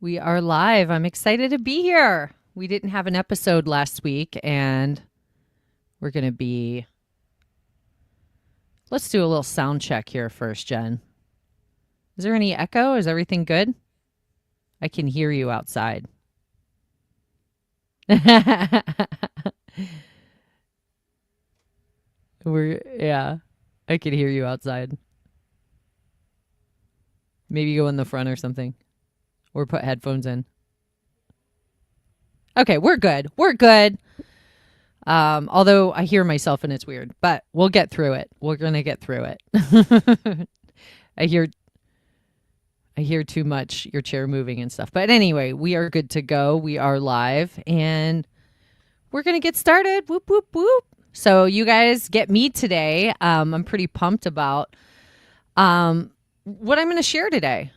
We are live. I'm excited to be here. We didn't have an episode last week, and we're going to be. Let's do a little sound check here first, Jen. Is there any echo? Is everything good? I can hear you outside. Yeah, I can hear you outside. Maybe go in the front or something, or put headphones in. Okay, we're good. We're good. Although I hear myself and it's weird, but we'll get through it. We're gonna get through it. I hear too much, your chair moving and stuff. But anyway, we are good to go. We are live and we're gonna get started. Whoop whoop whoop. So you guys get me today. I'm pretty pumped about what I'm gonna share today.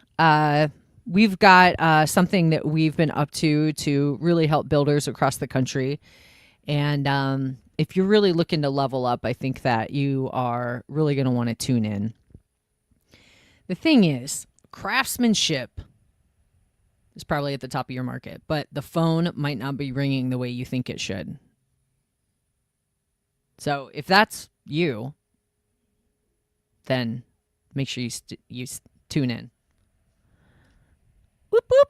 We've got something that we've been up to really help builders across the country. And if you're really looking to level up, I think that you are really going to want to tune in. The thing is, craftsmanship is probably at the top of your market, but the phone might not be ringing the way you think it should. So if that's you, then make sure you tune in. Whoop, whoop.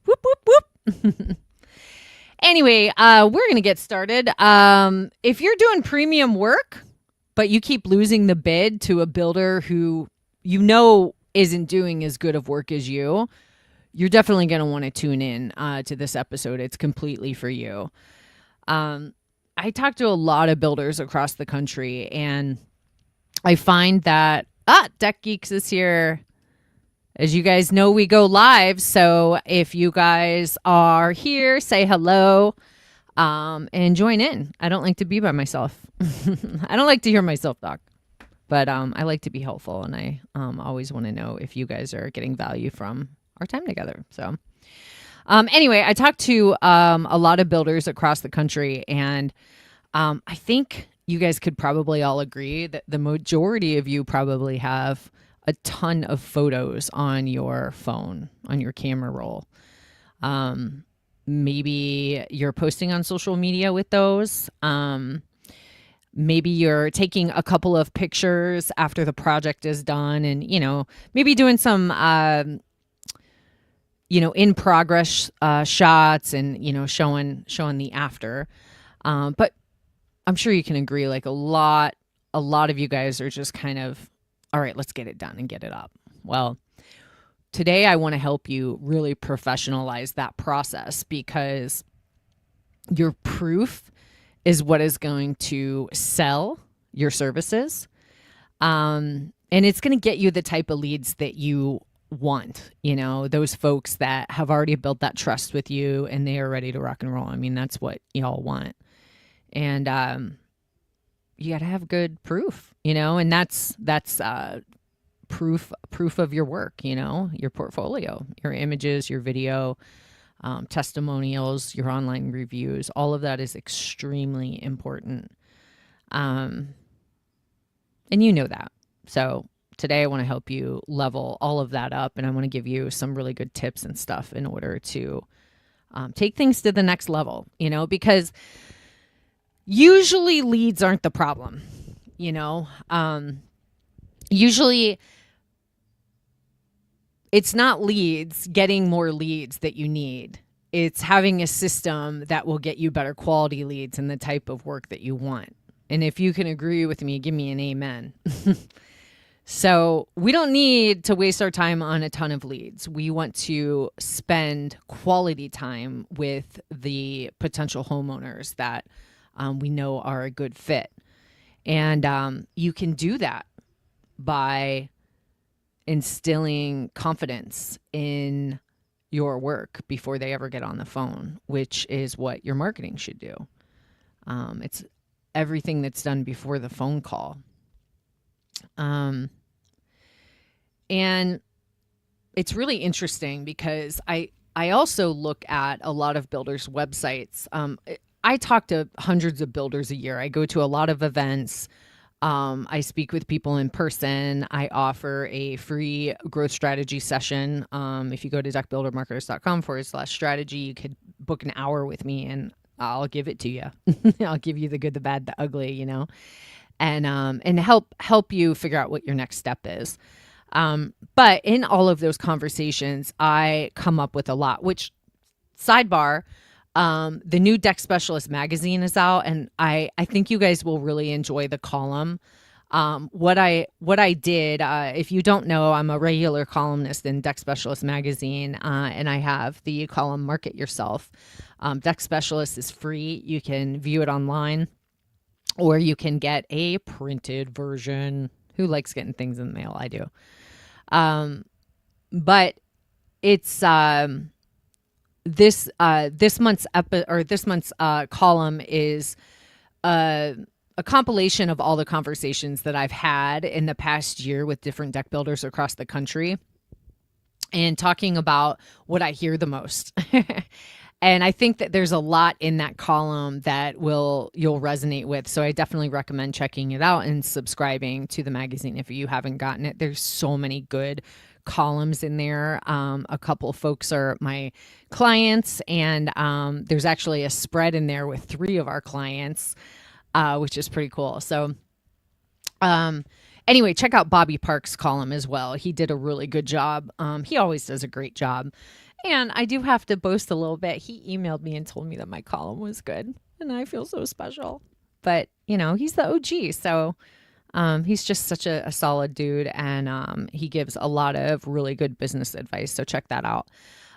Whoop, whoop, whoop. Anyway, we're going to get started. If you're doing premium work, but you keep losing the bid to a builder who you know isn't doing as good of work as you're definitely going to want to tune in to this episode. It's completely for you. I talk to a lot of builders across the country, and I find that, Deck Geeks is here. As you guys know, we go live, so if you guys are here, say hello and join in. I don't like to be by myself. I don't like to hear myself talk, but I like to be helpful, and I always want to know if you guys are getting value from our time together. So anyway, I talked to a lot of builders across the country, and I think you guys could probably all agree that the majority of you probably have a ton of photos on your phone, on your camera roll. Maybe you're posting on social media with those. Maybe you're taking a couple of pictures after the project is done and, maybe doing some, in progress shots and, showing the after. But I'm sure you can agree, like a lot of you guys are just kind of, all right, let's get it done and get it up. Well, today I want to help you really professionalize that process, because your proof is what is going to sell your services. And it's going to get you the type of leads that you want, those folks that have already built that trust with you and they are ready to rock and roll. I mean, that's what y'all want. And you got to have good proof, and that's proof of your work, your portfolio, your images, your video, testimonials, your online reviews. All of that is extremely important. And you know that. So today I want to help you level all of that up, and I want to give you some really good tips and stuff in order to take things to the next level, because usually leads aren't the problem, usually it's not getting more leads that you need. It's having a system that will get you better quality leads and the type of work that you want. And if you can agree with me, give me an amen. So we don't need to waste our time on a ton of leads. We want to spend quality time with the potential homeowners that we know are a good fit. And you can do that by instilling confidence in your work before they ever get on the phone, which is what your marketing should do. It's everything that's done before the phone call. And it's really interesting because I also look at a lot of builders' websites. I talk to hundreds of builders a year. I go to a lot of events. I speak with people in person. I offer a free growth strategy session. If you go to deckbuildermarketers.com/strategy, you could book an hour with me and I'll give it to you. I'll give you the good, the bad, the ugly, and help you figure out what your next step is. But in all of those conversations, I come up with a lot, which sidebar, the new Deck Specialist magazine is out, and I think you guys will really enjoy the column. What I did, if you don't know, I'm a regular columnist in Deck Specialist magazine, and I have the column Market Yourself. Deck Specialist is free. You can view it online, or you can get a printed version. Who likes getting things in the mail? I do. But it's this month's column is a compilation of all the conversations that I've had in the past year with different deck builders across the country, and talking about what I hear the most. And I think that there's a lot in that column that you'll resonate with. So I definitely recommend checking it out and subscribing to the magazine if you haven't gotten it. There's so many good columns in there. A couple folks are my clients, and there's actually a spread in there with 3 of our clients, which is pretty cool. So anyway, check out Bobby Park's column as well. He did a really good job. He always does a great job. And I do have to boast a little bit. He emailed me and told me that my column was good, and I feel so special. But, he's the OG, so he's just such a solid dude, and he gives a lot of really good business advice, so check that out.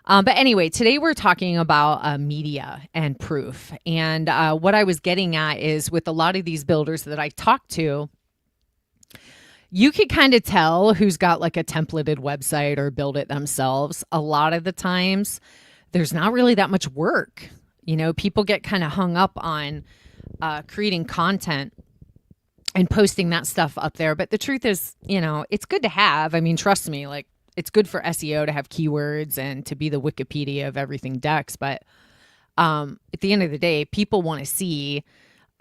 But anyway, today we're talking about media and proof. And what I was getting at is, with a lot of these builders that I talk to, you could kind of tell who's got like a templated website or build it themselves. A lot of the times there's not really that much work. People get kind of hung up on creating content and posting that stuff up there. But the truth is, it's good to have. I mean, trust me, like, it's good for SEO to have keywords and to be the Wikipedia of everything decks. But at the end of the day, people want to see,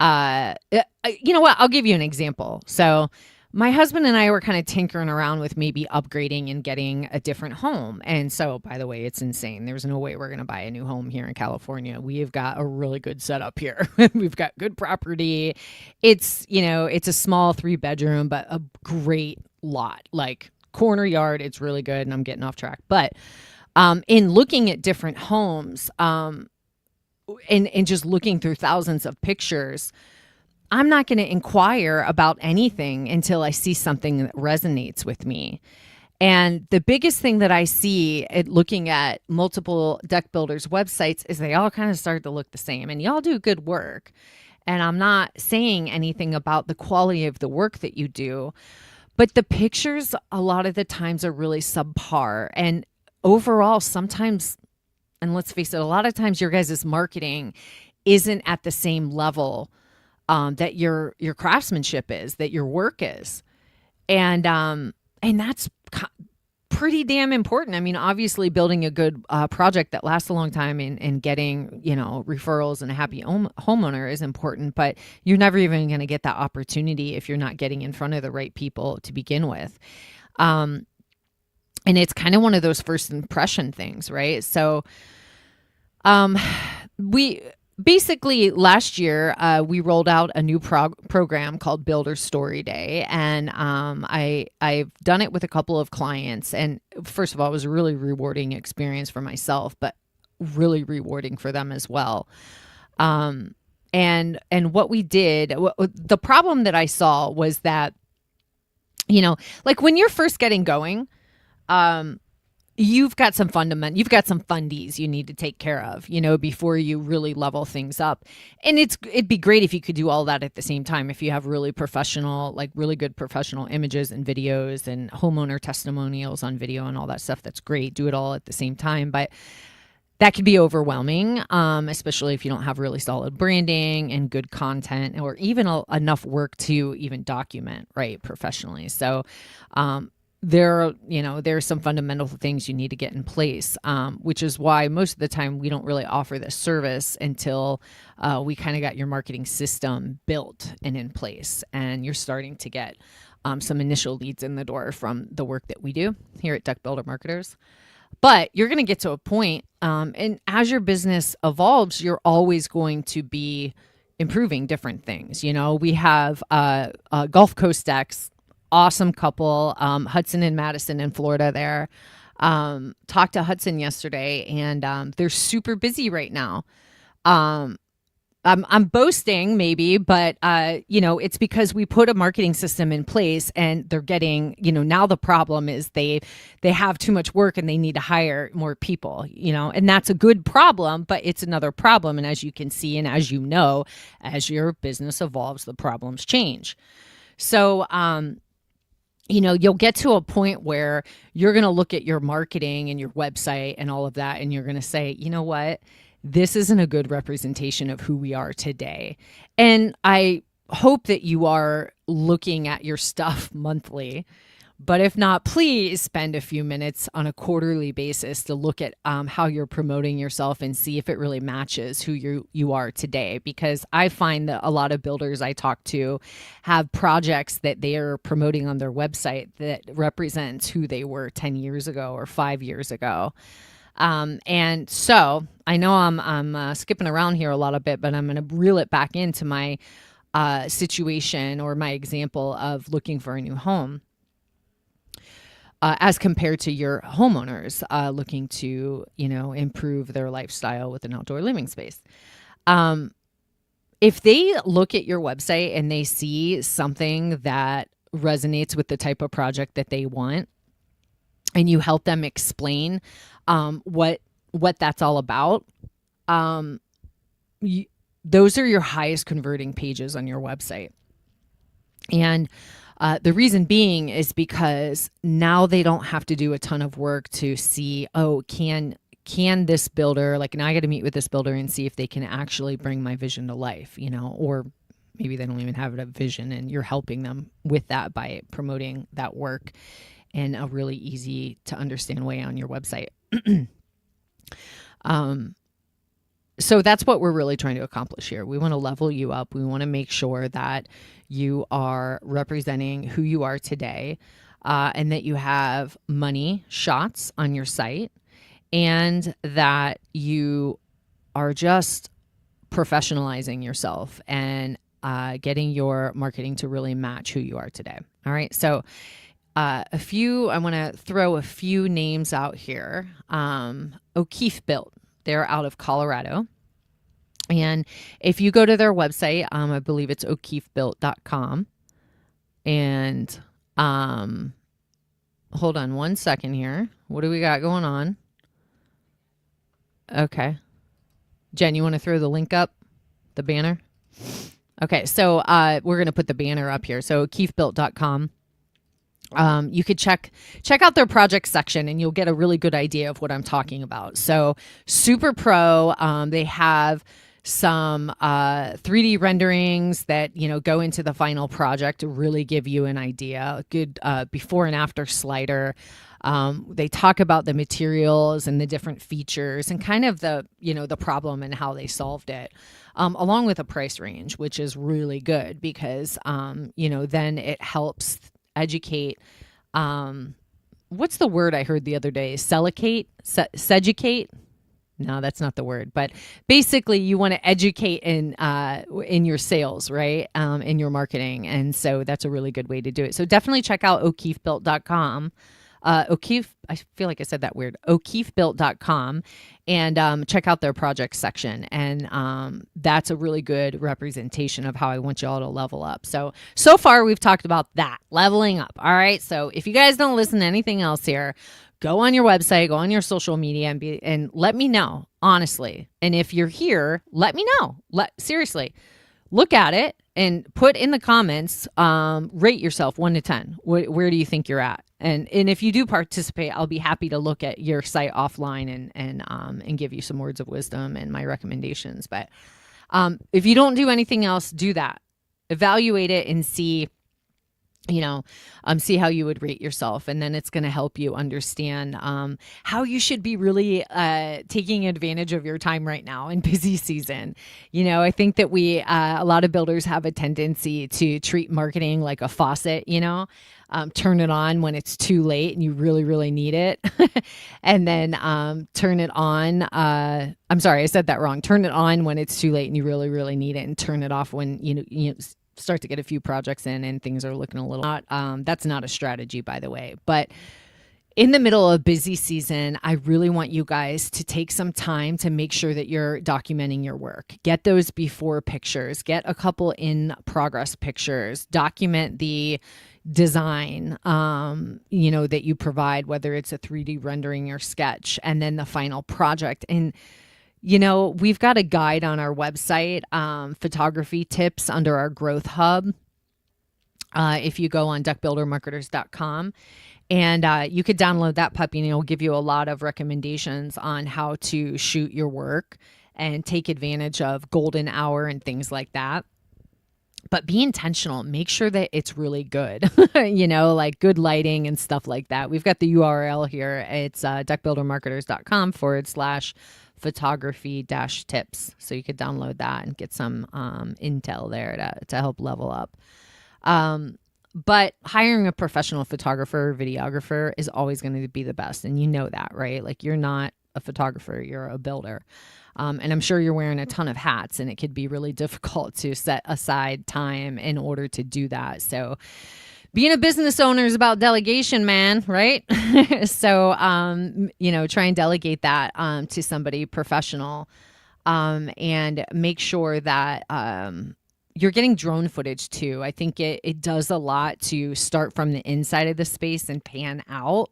you know what? I'll give you an example. So my husband and I were kind of tinkering around with maybe upgrading and getting a different home. And so, by the way, it's insane. There's no way we're going to buy a new home here in California. We've got a really good setup here. We've got good property. It's a small 3-bedroom, but a great lot, like corner yard. It's really good. And I'm getting off track. But in looking at different homes, and just looking through thousands of pictures, I'm not going to inquire about anything until I see something that resonates with me. And the biggest thing that I see at looking at multiple deck builders' websites is they all kind of start to look the same. And y'all do good work. And I'm not saying anything about the quality of the work that you do, but the pictures a lot of the times are really subpar. And overall, sometimes, and let's face it, a lot of times your guys' marketing isn't at the same level that your craftsmanship is, that your work is. And that's pretty damn important. I mean, obviously building a good project that lasts a long time and getting, referrals and a happy homeowner is important, but you're never even going to get that opportunity if you're not getting in front of the right people to begin with. And it's kind of one of those first impression things, right? So Basically, last year, we rolled out a new program called Builder Story Day, and I've done it with a couple of clients. And first of all, it was a really rewarding experience for myself, but really rewarding for them as well. And what we did, the problem that I saw was that, like when you're first getting going, you've got some fundies you need to take care of, before you really level things up. And it'd be great if you could do all that at the same time. If you have really good professional images and videos and homeowner testimonials on video and all that stuff, that's great. Do it all at the same time. But that can be overwhelming, especially if you don't have really solid branding and good content, or even enough work to even document, right, professionally. So, there's some fundamental things you need to get in place, which is why most of the time we don't really offer this service until we kind of got your marketing system built and in place, and you're starting to get some initial leads in the door from the work that we do here at Duck Builder Marketers. But you're going to get to a point, and as your business evolves, you're always going to be improving different things. We have Gulf Coast Decks, awesome couple, Hudson and Madison in Florida there. Talked to Hudson yesterday, and they're super busy right now. I'm boasting maybe, but it's because we put a marketing system in place, and they're getting, now the problem is they have too much work and they need to hire more people, and that's a good problem, but it's another problem. And as you can see, and as as your business evolves, the problems change. So, you'll get to a point where you're going to look at your marketing and your website and all of that, and you're going to say, you know what? This isn't a good representation of who we are today. And I hope that you are looking at your stuff monthly. But if not, please spend a few minutes on a quarterly basis to look at how you're promoting yourself and see if it really matches who you are today. Because I find that a lot of builders I talk to have projects that they are promoting on their website that represents who they were 10 years ago or 5 years ago. And so I know I'm skipping around here a lot bit, but I'm going to reel it back into my situation or my example of looking for a new home. As compared to your homeowners looking to, improve their lifestyle with an outdoor living space. If they look at your website and they see something that resonates with the type of project that they want, and you help them explain what that's all about, those are your highest converting pages on your website. And the reason being is because now they don't have to do a ton of work to see, can this builder, like, now I got to meet with this builder and see if they can actually bring my vision to life, or maybe they don't even have a vision, and you're helping them with that by promoting that work in a really easy to understand way on your website. So that's what we're really trying to accomplish here. We want to level you up. We want to make sure that you are representing who you are today, and that you have money shots on your site, and that you are just professionalizing yourself and getting your marketing to really match who you are today. All right. So I want to throw a few names out here. O'Keefe Built, they're out of Colorado. And if you go to their website, I believe it's o'keefebuilt.com. And hold on one second here. What do we got going on? Okay. Jen, you want to throw the link up, the banner? Okay, so we're going to put the banner up here. So o'keefebuilt.com. You could check out their project section, and you'll get a really good idea of what I'm talking about. So super pro. They have some 3D renderings that go into the final project to really give you an idea. A good before and after slider. They talk about the materials and the different features and kind of the the problem and how they solved it, along with a price range, which is really good because then it helps educate. What's the word I heard the other day? Seducate? No, that's not the word. But basically, you want to educate in your sales, right? In your marketing, and so that's a really good way to do it. So definitely check out o'keefebuilt.com. O'Keefe, I feel like I said that weird, o'keefebuilt.com, and check out their project section. And that's a really good representation of how I want you all to level up. So far we've talked about that, leveling up. All right. So if you guys don't listen to anything else here, go on your website, go on your social media, and let me know, honestly. And if you're here, let me know. Seriously, look at it and put in the comments, rate yourself 1 to 10. Where do you think you're at? And if you do participate, I'll be happy to look at your site offline and give you some words of wisdom and my recommendations. But if you don't do anything else, do that. Evaluate it and see you know, see how you would rate yourself. And then it's going to help you understand how you should be really taking advantage of your time right now in busy season. I think that a lot of builders have a tendency to treat marketing like a faucet, turn it on when it's too late and you really, really need it. And then turn it on. I'm sorry, I said that wrong. Turn it on when it's too late and you really, really need it, and turn it off when you start to get a few projects in and things are looking a little that's not a strategy, by the way. But in the middle of busy season, I really want you guys to take some time to make sure that you're documenting your work. Get those before pictures, get a couple in progress pictures, document the design that you provide, whether it's a 3D rendering or sketch, and then the final project. And we've got a guide on our website, photography tips, under our growth hub. If you go on duckbuildermarketers.com, and you could download that puppy, and it'll give you a lot of recommendations on how to shoot your work and take advantage of golden hour and things like that. But be intentional. Make sure that it's really good, like good lighting and stuff like that. We've got the URL here. It's duckbuildermarketers.com/photography-tips. So you could download that and get some intel there to help level up. But hiring a professional photographer or videographer is always going to be the best. And you know that, right? Like, you're not a photographer, you're a builder. And I'm sure you're wearing a ton of hats, and it could be really difficult to set aside time in order to do that. So being a business owner is about delegation, man, right? So, try and delegate that to somebody professional, and make sure that you're getting drone footage too. I think it does a lot to start from the inside of the space and pan out,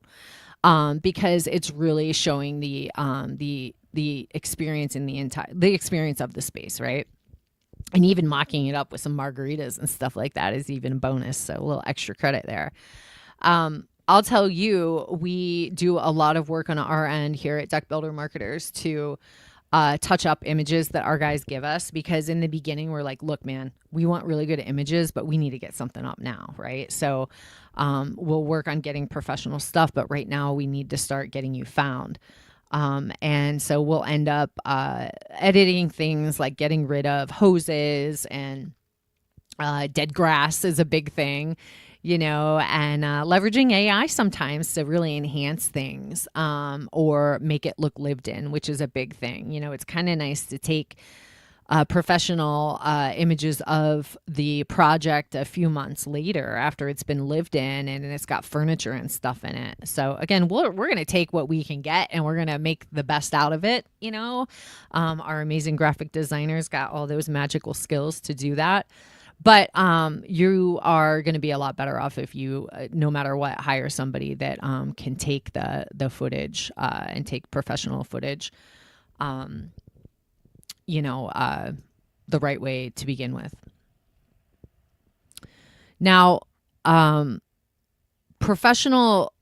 because it's really showing the experience in the experience of the space, right? And even mocking it up with some margaritas and stuff like that is even a bonus. So a little extra credit there. I'll tell you, we do a lot of work on our end here at Duck Builder Marketers to touch up images that our guys give us, because in the beginning we're like, look, man, we want really good images, but we need to get something up now, right? So we'll work on getting professional stuff, but right now we need to start getting you found. And so we'll end up editing things like getting rid of hoses, and dead grass is a big thing, and leveraging AI sometimes to really enhance things, or make it look lived in, which is a big thing. It's kind of nice to take professional images of the project a few months later after it's been lived in and it's got furniture and stuff in it. So again, we're going to take what we can get and we're going to make the best out of it. Our amazing graphic designers got all those magical skills to do that. But you are going to be a lot better off if you, no matter what, hire somebody that can take the footage and take professional footage, the right way to begin with. Now, professional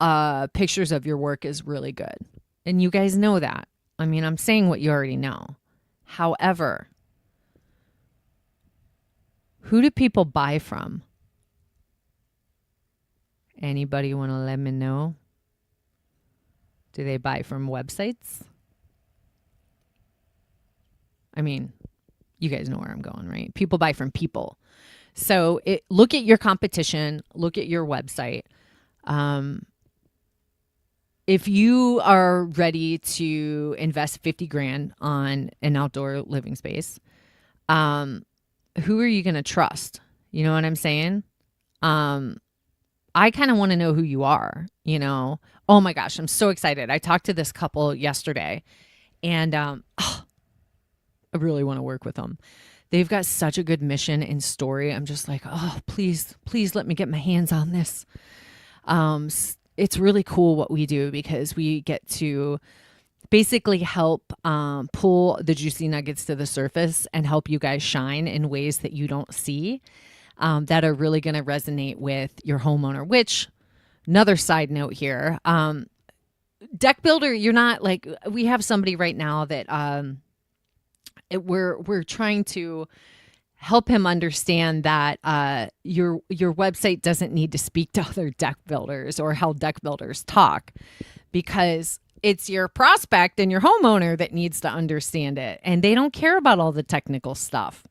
pictures of your work is really good. And you guys know that. I mean, I'm saying what you already know. However, who do people buy from? Anybody want to let me know? Do they buy from websites? I mean, you guys know where I'm going, right? People buy from people. So look at your competition, look at your website. If you are ready to invest 50 grand on an outdoor living space, who are you going to trust? You know what I'm saying? I kind of want to know who you are, Oh my gosh, I'm so excited. I talked to this couple yesterday, and I really want to work with them. They've got such a good mission and story. I'm just like, oh, please let me get my hands on this. It's really cool what we do, because we get to basically help pull the juicy nuggets to the surface and help you guys shine in ways that you don't see, that are really going to resonate with your homeowner. Which, another side note here, Deck Builder, you're not like, we have somebody right now that we're trying to help him understand that your website doesn't need to speak to other deck builders or how deck builders talk, because it's your prospect and your homeowner that needs to understand it, and they don't care about all the technical stuff.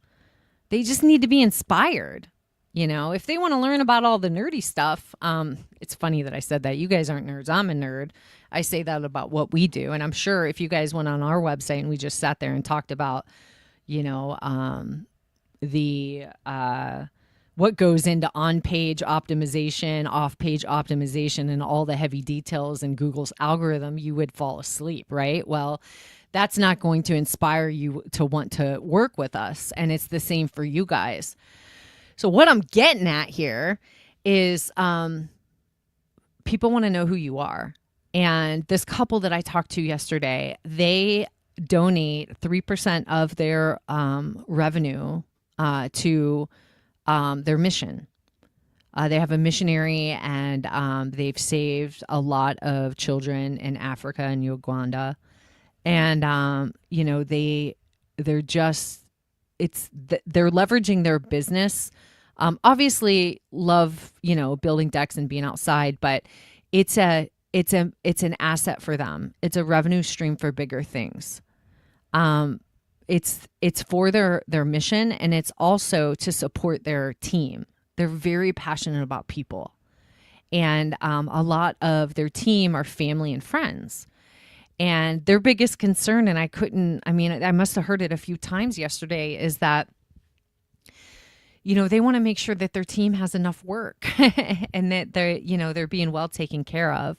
They just need to be inspired. If they want to learn about all the nerdy stuff, it's funny that I said that. You guys aren't nerds. I'm a nerd. I say that about what we do. And I'm sure if you guys went on our website and we just sat there and talked about, the what goes into on-page optimization, off-page optimization, and all the heavy details in Google's algorithm, you would fall asleep, right? Well, that's not going to inspire you to want to work with us. And it's the same for you guys. So what I'm getting at here is people want to know who you are. And this couple that I talked to yesterday, they donate 3% of their revenue to their mission. They have a missionary, and they've saved a lot of children in Africa and Uganda. And, they're leveraging their business. Obviously love, building decks and being outside, but it's an asset for them. It's a revenue stream for bigger things. It's for their mission, and it's also to support their team. They're very passionate about people, and a lot of their team are family and friends. And their biggest concern, and I must have heard it a few times yesterday, is that, they want to make sure that their team has enough work and that they're being well taken care of.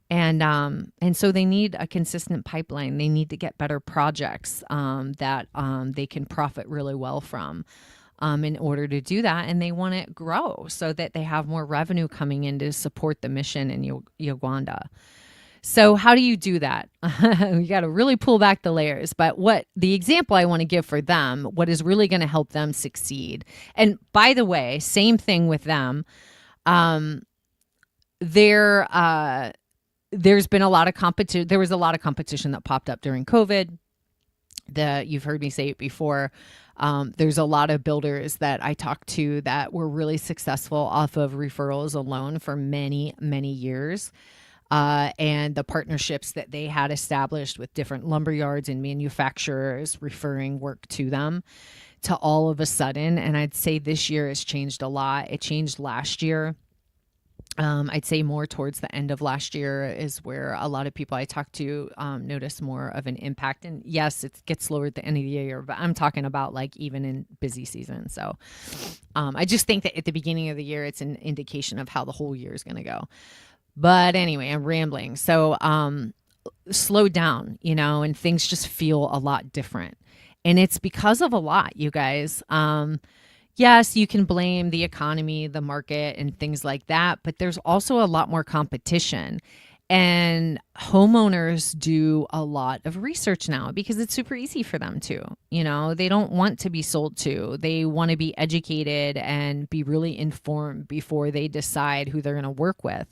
And so they need a consistent pipeline. They need to get better projects that they can profit really well from in order to do that. And they want to grow so that they have more revenue coming in to support the mission in Uganda. So how do you do that? You got to really pull back the layers. But what the example I want to give for them, what is really going to help them succeed. And by the way, same thing with them. There's been a lot of competition. There was a lot of competition that popped up during COVID. You've heard me say it before. There's a lot of builders that I talked to that were really successful off of referrals alone for many, many years. And the partnerships that they had established with different lumber yards and manufacturers referring work to them, to all of a sudden. And I'd say this year has changed a lot. It changed last year. I'd say more towards the end of last year is where a lot of people I talked to noticed more of an impact. And yes, it gets slower at the end of the year, but I'm talking about like even in busy season. So I just think that at the beginning of the year, it's an indication of how the whole year is going to go. But anyway, I'm rambling. So slow down, and things just feel a lot different. And it's because of a lot, you guys. Yes, you can blame the economy, the market, and things like that. But there's also a lot more competition. And homeowners do a lot of research now because it's super easy for them to. They don't want to be sold to. They want to be educated and be really informed before they decide who they're going to work with.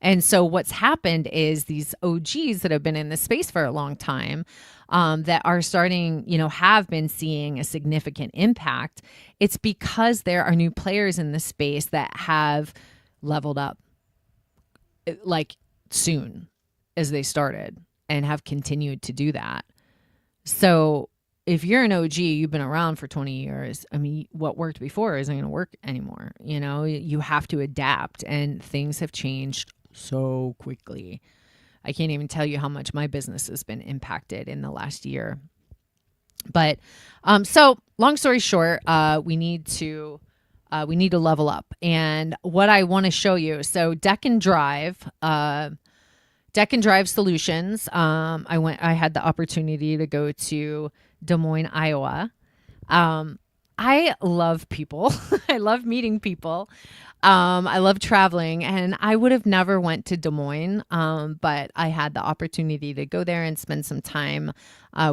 And so what's happened is these OGs that have been in this space for a long time that are starting, have been seeing a significant impact. It's because there are new players in the space that have leveled up like soon as they started and have continued to do that. So if you're an OG, you've been around for 20 years. What worked before isn't going to work anymore. You have to adapt, and things have changed so quickly. I can't even tell you how much my business has been impacted in the last year. But so long story short, we need to level up. And what I want to show you, so Deck and Drive Solutions. I had the opportunity to go to Des Moines, Iowa. I love people. I love meeting people. I love traveling, and I would have never went to Des Moines, but I had the opportunity to go there and spend some time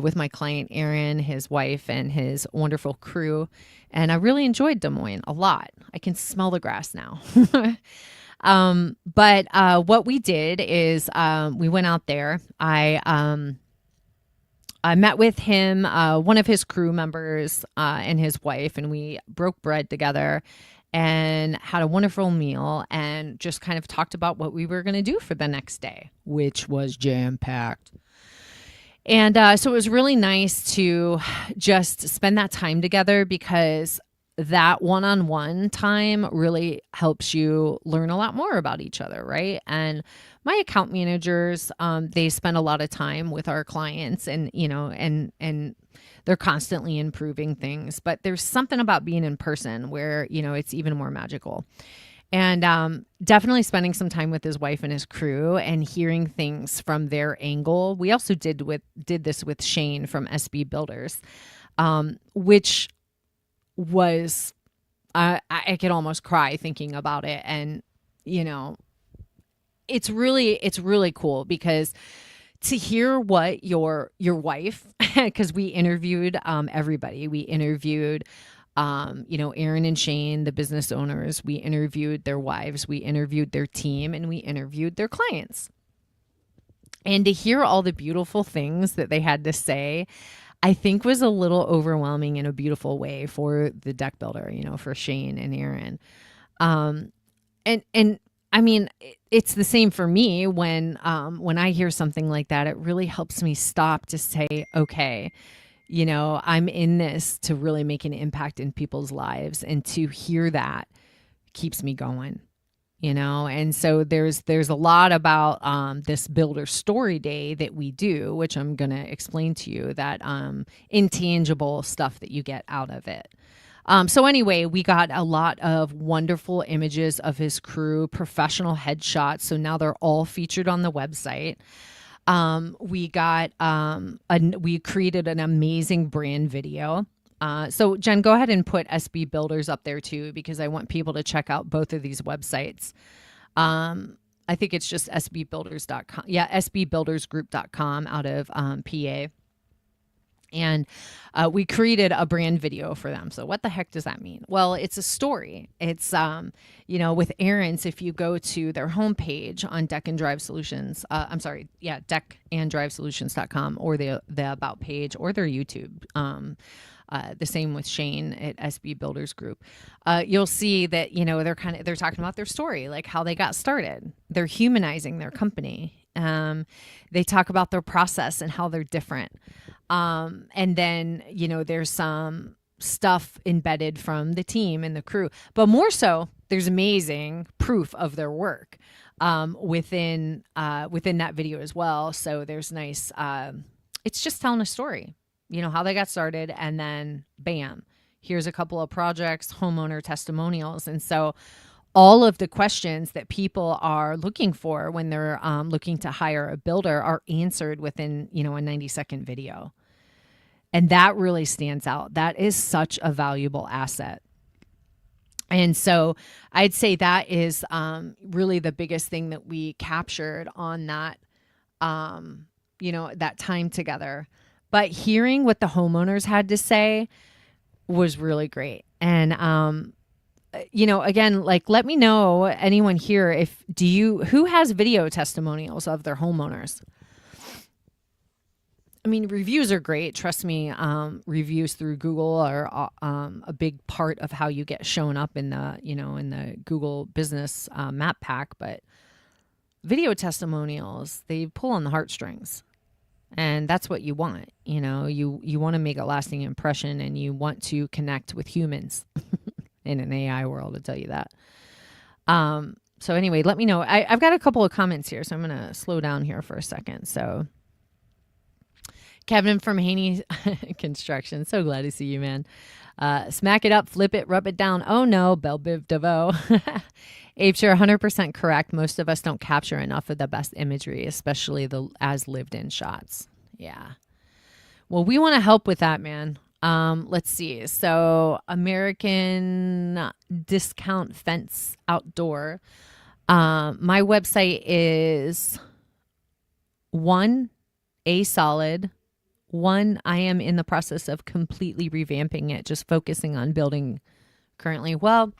with my client, Aaron, his wife, and his wonderful crew. And I really enjoyed Des Moines a lot. I can smell the grass now. But what we did is we went out there. I I met with him, one of his crew members, and his wife, and we broke bread together and had a wonderful meal and just kind of talked about what we were going to do for the next day, which was jam packed. And so it was really nice to just spend that time together, because that one-on-one time really helps you learn a lot more about each other, right? And my account managers, they spend a lot of time with our clients, and and they're constantly improving things. But there's something about being in person where it's even more magical. And definitely spending some time with his wife and his crew and hearing things from their angle. We also did this with Shane from SB Builders, which was I could almost cry thinking about it. And it's really cool, because to hear what your wife, because we interviewed everybody. We interviewed Aaron and Shane, the business owners. We interviewed their wives, we interviewed their team, and we interviewed their clients. And to hear all the beautiful things that they had to say, I think was a little overwhelming in a beautiful way for the deck builder, for Shane and Aaron. And I mean, it's the same for me when I hear something like that. It really helps me stop to say, okay, I'm in this to really make an impact in people's lives, and to hear that keeps me going. And so there's a lot about this builder story day that we do, which I'm going to explain to you, that intangible stuff that you get out of it. So anyway, we got a lot of wonderful images of his crew, professional headshots. So now they're all featured on the website. We created an amazing brand video. So Jen, go ahead and put SB Builders up there too, because I want people to check out both of these websites. I think it's just sbbuilders.com. Yeah, sbbuildersgroup.com out of PA. And we created a brand video for them. So what the heck does that mean? Well, it's a story. It's, with Aaron's, if you go to their homepage on Deck and Drive Solutions, deckanddrivesolutions.com, or the About page, or their YouTube. The same with Shane at SB Builders Group. You'll see that, they're talking about their story, like how they got started. They're humanizing their company. They talk about their process and how they're different. And then, there's some stuff embedded from the team and the crew, but more so there's amazing proof of their work, within that video as well. So there's nice, it's just telling a story, how they got started, and then bam, here's a couple of projects, homeowner testimonials. And so all of the questions that people are looking for when they're looking to hire a builder are answered within, a 90-second video. And that really stands out. That is such a valuable asset. And so I'd say that is really the biggest thing that we captured on that, that time together. But hearing what the homeowners had to say was really great. And, again, like, let me know, anyone here, who has video testimonials of their homeowners? I mean, reviews are great. Trust me, reviews through Google are a big part of how you get shown up in the Google business map pack. But video testimonials, they pull on the heartstrings. And that's what you want. You want to make a lasting impression, and you want to connect with humans in an AI world, I'll tell you that. So anyway, let me know. I've got a couple of comments here, so I'm going to slow down here for a second. So Kevin from Haney Construction, so glad to see you, man. Smack it up, flip it, rub it down. Oh no, Belle Biv DeVoe. Abe, you're 100% correct. Most of us don't capture enough of the best imagery, especially the as lived in shots. Yeah. Well, we want to help with that, man. Let's see. So American Discount Fence Outdoor. My website is 1A solid. I am in the process of completely revamping it, just focusing on building currently. Well,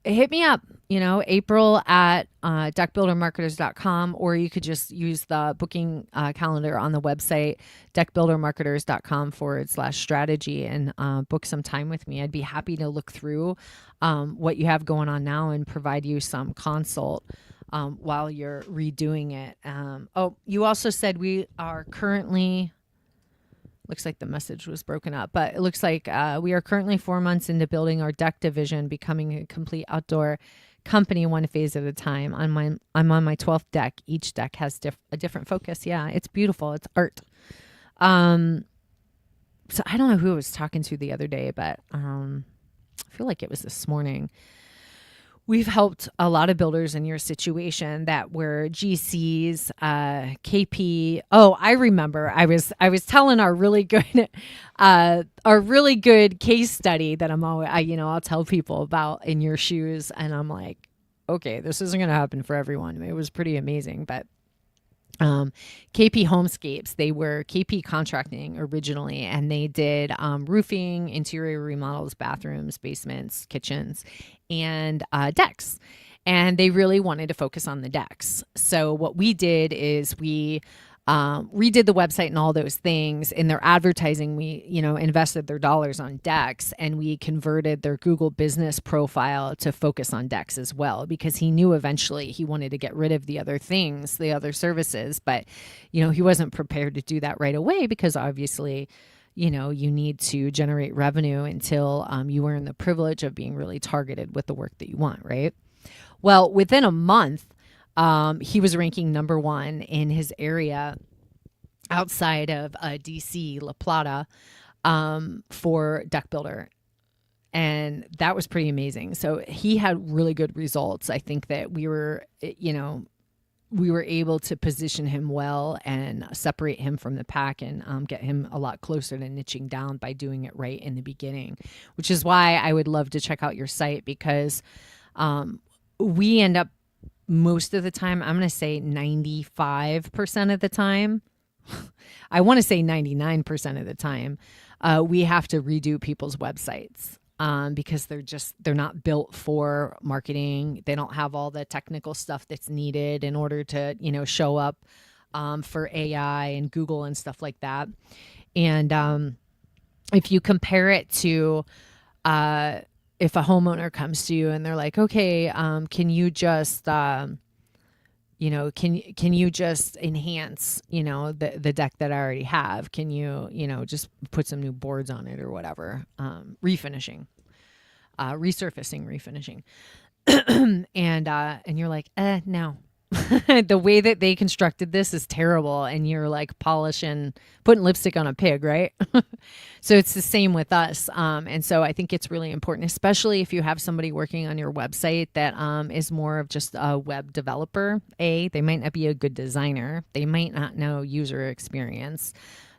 hit me up, April at deckbuildermarketers.com, or you could just use the booking calendar on the website, deckbuildermarketers.com/strategy, and book some time with me. I'd be happy to look through what you have going on now and provide you some consult while you're redoing it. You also said we are currently. Looks like the message was broken up, but it looks like we are currently 4 months into building our deck division, becoming a complete outdoor company one phase at a time. I'm on my 12th deck. Each deck has a different focus. Yeah, it's beautiful. It's art. So I don't know who I was talking to the other day, but I feel like it was this morning. We've helped a lot of builders in your situation that were GCs, KP. Oh, I remember. I was telling our really good case study that I'll tell people about in your shoes, and I'm like, okay, this isn't going to happen for everyone. It was pretty amazing, but KP Homescapes, they were KP Contracting originally, and they did roofing, interior remodels, bathrooms, basements, kitchens, and decks. And they really wanted to focus on the decks. So what we did is we redid the website and all those things. In their advertising, we, invested their dollars on decks, and we converted their Google business profile to focus on decks as well, because he knew eventually he wanted to get rid of the other things, the other services. But, he wasn't prepared to do that right away, because obviously, you need to generate revenue until you earn the privilege of being really targeted with the work that you want, right? Well, within a month, he was ranking number 1 in his area outside of DC, La Plata, for Deck Builder. And that was pretty amazing. So he had really good results. I think that we were able to position him well and separate him from the pack, and get him a lot closer to niching down by doing it right in the beginning, which is why I would love to check out your site, because we end up, most of the time, I'm going to say 95% of the time, I want to say 99% of the time, we have to redo people's websites because they're not built for marketing. They don't have all the technical stuff that's needed in order to, show up for AI and Google and stuff like that. And if you compare it to if a homeowner comes to you and they're like, okay, can you just, can you just enhance, the deck that I already have? Can you, just put some new boards on it or whatever? Refinishing, resurfacing, refinishing. And you're like, no. The way that they constructed this is terrible, and you're like putting lipstick on a pig, right? So it's the same with us. And so I think it's really important, especially if you have somebody working on your website that is more of just a web developer. They might not be a good designer. They might not know user experience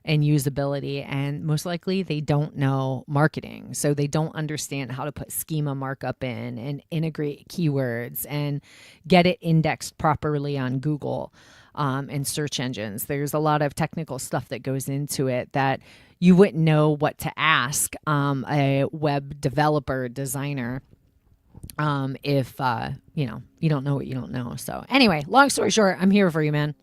and usability, and most likely they don't know marketing. So they don't understand how to put schema markup in and integrate keywords and get it indexed properly on Google and search engines. There's a lot of technical stuff that goes into it that you wouldn't know what to ask a web developer designer if you don't know what you don't know. So anyway, long story short, I'm here for you, man.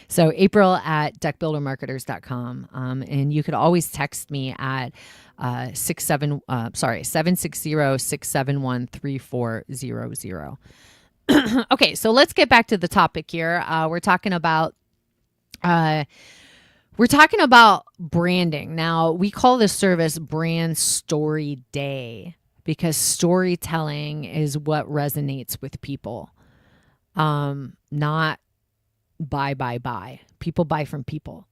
So April at deckbuildermarketers.com. And you could always text me at 760-671-3400. Okay, so let's get back to the topic here. We're talking about branding. Now, we call this service Brand Story Day, because storytelling is what resonates with people. Not buy. People buy from people.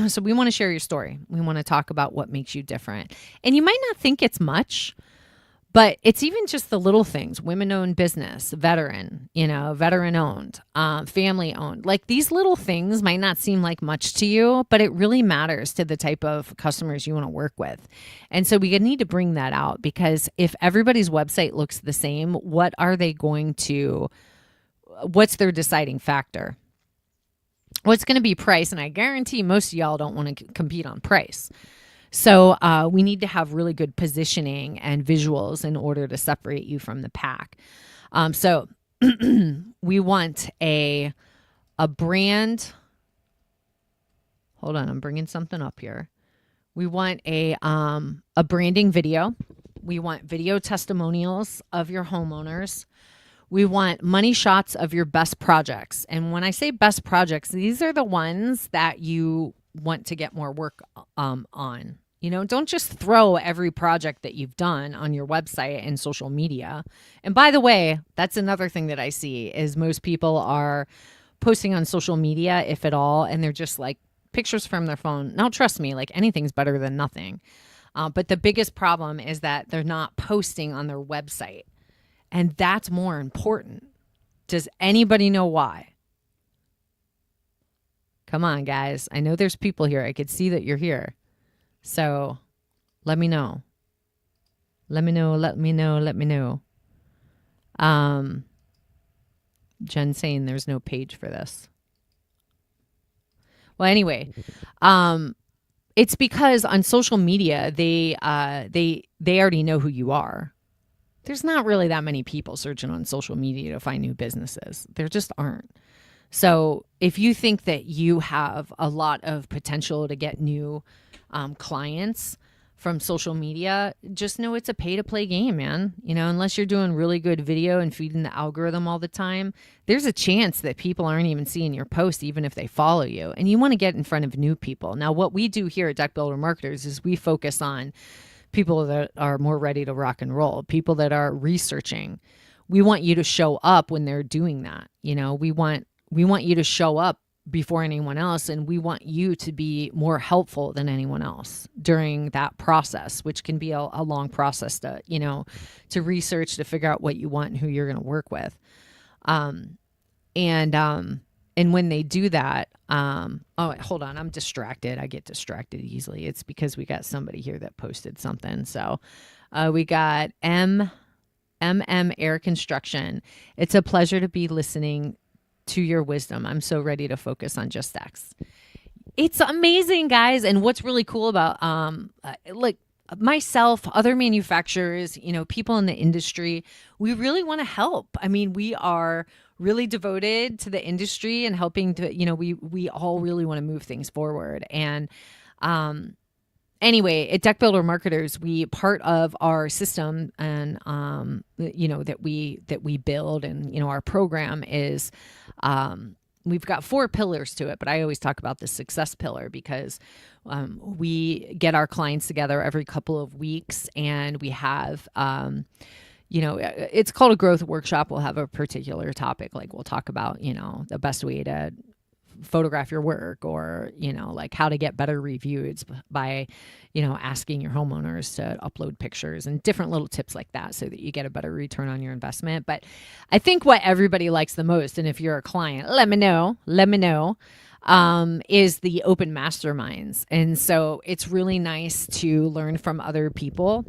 So we want to share your story. We want to talk about what makes you different. And you might not think it's much, but it's even just the little things. Women-owned business, veteran owned, family owned. Like, these little things might not seem like much to you, but it really matters to the type of customers you want to work with. And so we need to bring that out, because if everybody's website looks the same, what's their deciding factor? Well, it's going to be price. And I guarantee most of y'all don't want to compete on price. So we need to have really good positioning and visuals in order to separate you from the pack. So we want a brand. Hold on, I'm bringing something up here. We want a branding video. We want video testimonials of your homeowners. We want money shots of your best projects. And when I say best projects, these are the ones that you want to get more work on. You know, don't just throw every project that you've done on your website and social media. And by the way, that's another thing that I see is most people are posting on social media, if at all, and they're just like pictures from their phone. Now, trust me, like anything's better than nothing. But the biggest problem is that they're not posting on their website. And that's more important. Does anybody know why? Come on, guys. I know there's people here. I could see that you're here. So let me know. Let me know. Jen saying there's no page for this. Well, anyway, it's because on social media, they already know who you are. There's not really that many people searching on social media to find new businesses. There just aren't. So if you think that you have a lot of potential to get new clients from social media, just know it's a pay-to-play game, man. You know, unless you're doing really good video and feeding the algorithm all the time, there's a chance that people aren't even seeing your post, even if they follow you. And you want to get in front of new people. Now, what we do here at Deck Builder Marketers is we focus on people that are more ready to rock and roll, people that are researching. We want you to show up when they're doing that. You know, we want you to show up before anyone else, and we want you to be more helpful than anyone else during that process, which can be a long process to, you know, to research, to figure out what you want and who you're going to work with. And when they do that, oh, hold on, I'm distracted. I get distracted easily. It's because we got somebody here that posted something. So we got MM Air Construction. It's a pleasure to be listening to your wisdom. I'm so ready to focus on just X. It's amazing, guys. And what's really cool about like myself, other manufacturers, you know, people in the industry, we really want to help. I mean, we are really devoted to the industry and helping to, you know, we all really want to move things forward. And anyway, at Deck Builder Marketers, we part of our system and you know that we build, and you know our program is we've got 4 pillars to it, but I always talk about the success pillar because we get our clients together every couple of weeks, and we have you know, it's called a growth workshop. We'll have a particular topic, like we'll talk about, you know, the best way to photograph your work, or, you know, like how to get better reviews by, you know, asking your homeowners to upload pictures and different little tips like that so that you get a better return on your investment. But I think what everybody likes the most, and if you're a client, let me know, is the open masterminds. And so it's really nice to learn from other people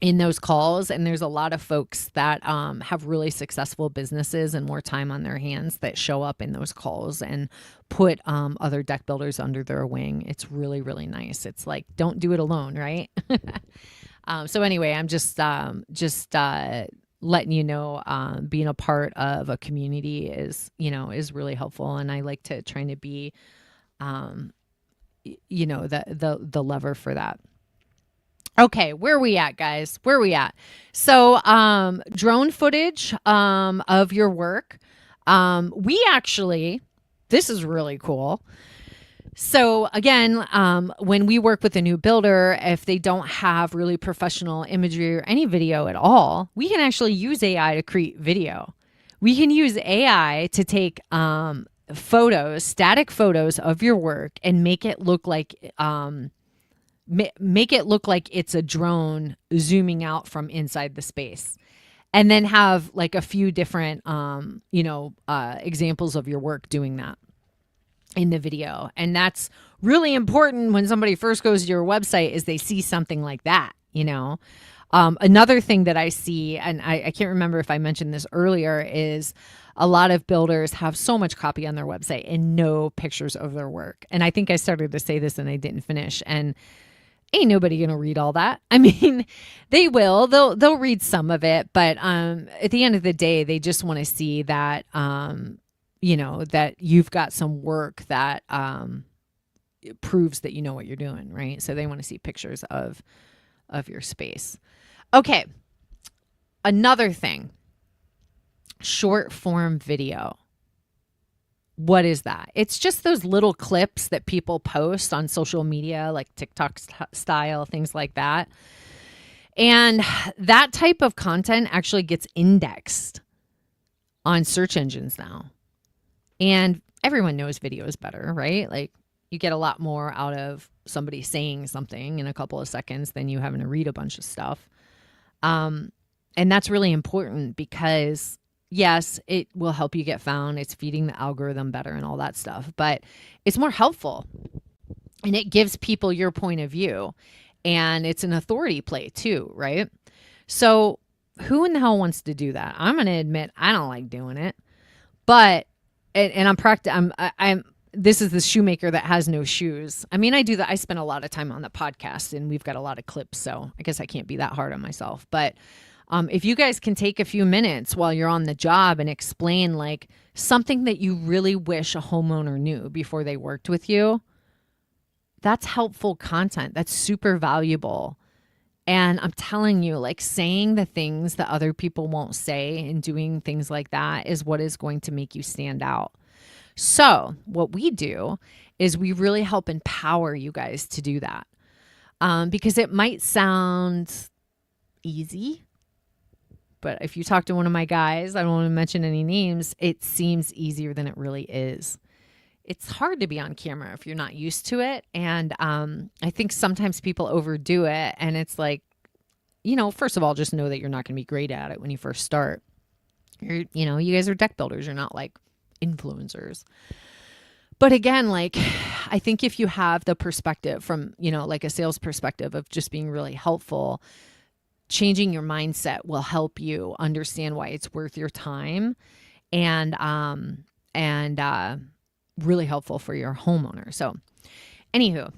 in those calls. And there's a lot of folks that have really successful businesses and more time on their hands that show up in those calls and put other deck builders under their wing. It's really, really nice. It's like, don't do it alone, right? So anyway, I'm just letting you know, being a part of a community is, you know, is really helpful. And I like to try to be, you know, the lever for that. Okay, where are we at, guys? Where are we at? So drone footage of your work. We actually, this is really cool. So again, when we work with a new builder, if they don't have really professional imagery or any video at all, we can actually use AI to create video. We can use AI to take photos, static photos of your work, and make it look like it's a drone zooming out from inside the space, and then have like a few different, examples of your work doing that in the video. And that's really important when somebody first goes to your website, is they see something like that, you know. Another thing that I see, and I can't remember if I mentioned this earlier, is a lot of builders have so much copy on their website and no pictures of their work. And I think I started to say this and I didn't finish. And ain't nobody going to read all that. I mean, they will. They'll read some of it, but at the end of the day, they just want to see that that you've got some work that it proves that you know what you're doing, right? So they want to see pictures of your space. Okay. Another thing, short form video. What is that? It's just those little clips that people post on social media, like TikTok style, things like that. And that type of content actually gets indexed on search engines now. And everyone knows video is better, right? Like you get a lot more out of somebody saying something in a couple of seconds than you having to read a bunch of stuff. And that's really important because yes, it will help you get found. It's feeding the algorithm better and all that stuff, but it's more helpful and it gives people your point of view and it's an authority play too, right? So who in the hell wants to do that? I'm going to admit I don't like doing it, but, this is the shoemaker that has no shoes. I mean, I do that. I spend a lot of time on the podcast and we've got a lot of clips. So I guess I can't be that hard on myself, but if you guys can take a few minutes while you're on the job and explain like something that you really wish a homeowner knew before they worked with you, that's helpful content. That's super valuable. And I'm telling you, like saying the things that other people won't say and doing things like that is what is going to make you stand out. So what we do is we really help empower you guys to do that because it might sound easy. But if you talk to one of my guys, I don't want to mention any names, it seems easier than it really is. It's hard to be on camera if you're not used to it. And I think sometimes people overdo it. And it's like, first of all, just know that you're not going to be great at it when you first start. You guys are deck builders. You're not like influencers. But again, like, I think if you have the perspective from, like a sales perspective of just being really helpful, changing your mindset will help you understand why it's worth your time and really helpful for your homeowner. So anywho,